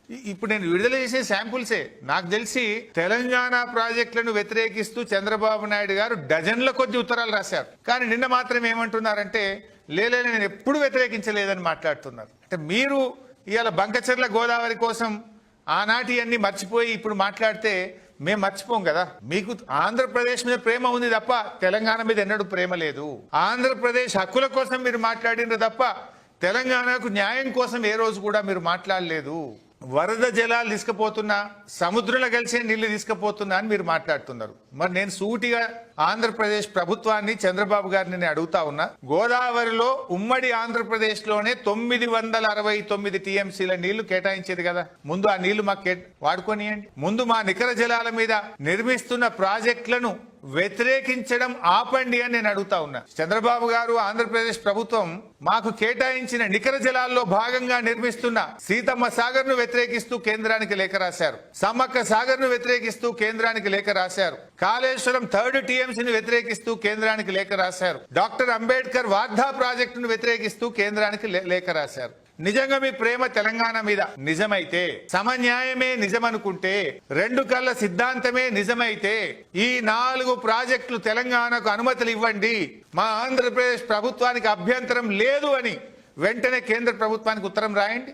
ఇప్పుడు నేను విడుదల చేసే శాంపుల్సే. నాకు తెలిసి తెలంగాణ ప్రాజెక్టులను వ్యతిరేకిస్తూ చంద్రబాబు నాయుడు గారు డజన్ల కొద్ది ఉత్తరాలు రాశారు. కానీ నిన్న మాత్రం ఏమంటున్నారంటే లేలే నేను ఎప్పుడు వ్యతిరేకించలేదని మాట్లాడుతున్నారు. అంటే మీరు ఇవాళ బంకచెర్ల గోదావరి కోసం ఆనాటి అన్ని మర్చిపోయి ఇప్పుడు మాట్లాడితే మేము మర్చిపోం కదా. మీకు ఆంధ్రప్రదేశ్ మీద ప్రేమ ఉంది తప్ప తెలంగాణ మీద ఎన్నడూ ప్రేమ లేదు. ఆంధ్రప్రదేశ్ హక్కుల కోసం మీరు మాట్లాడినారు తప్ప తెలంగాణకు న్యాయం కోసం ఏ రోజు కూడా మీరు మాట్లాడలేదు. వరద జలాలు తీసుకుపోతున్నా, సముద్రంలో కలిసే నీళ్లు తీసుకుపోతున్నా అని మీరు మాట్లాడుతున్నారు. మరి నేను సూటిగా ఆంధ్రప్రదేశ్ ప్రభుత్వాన్ని చంద్రబాబు గారిని నేను అడుగుతా ఉన్నా, గోదావరిలో ఉమ్మడి ఆంధ్రప్రదేశ్ లోనే 969 టీఎంసీల నీళ్లు కేటాయించేది కదా. ముందు ఆ నీళ్లు మాకు వాడుకోనియండి. ముందు మా నికర జలాల మీద నిర్మిస్తున్న ప్రాజెక్టులను వ్యతిరేకించడం ఆపండి అని నేను అడుగుతా ఉన్నా. చంద్రబాబు గారు ఆంధ్రప్రదేశ్ ప్రభుత్వం మాకు కేటాయించిన నికర జలాల్లో భాగంగా నిర్మిస్తున్న సీతమ్మ సాగర్ ను వ్యతిరేకిస్తూ కేంద్రానికి లేఖ రాశారు. సమ్మక్క సాగర్ ను వ్యతిరేకిస్తూ కేంద్రానికి లేఖ రాశారు. కాళేశ్వరం 3rd టీఎంసీని వ్యతిరేకిస్తూ కేంద్రానికి లేఖ రాశారు. డాక్టర్ అంబేద్కర్ వార్ధా ప్రాజెక్టును వ్యతిరేకిస్తూ కేంద్రానికి లేఖ రాశారు. నిజంగా మీ ప్రేమ తెలంగాణ మీద నిజమైతే, సమన్యాయమే నిజమనుకుంటే, 2 కళ్ళ సిద్ధాంతమే నిజమైతే ఈ 4 ప్రాజెక్టులు తెలంగాణకు అనుమతులు ఇవ్వండి, మా ఆంధ్రప్రదేశ్ ప్రభుత్వానికి అభ్యంతరం లేదు అని వెంటనే కేంద్ర ప్రభుత్వానికి ఉత్తరం రాయండి.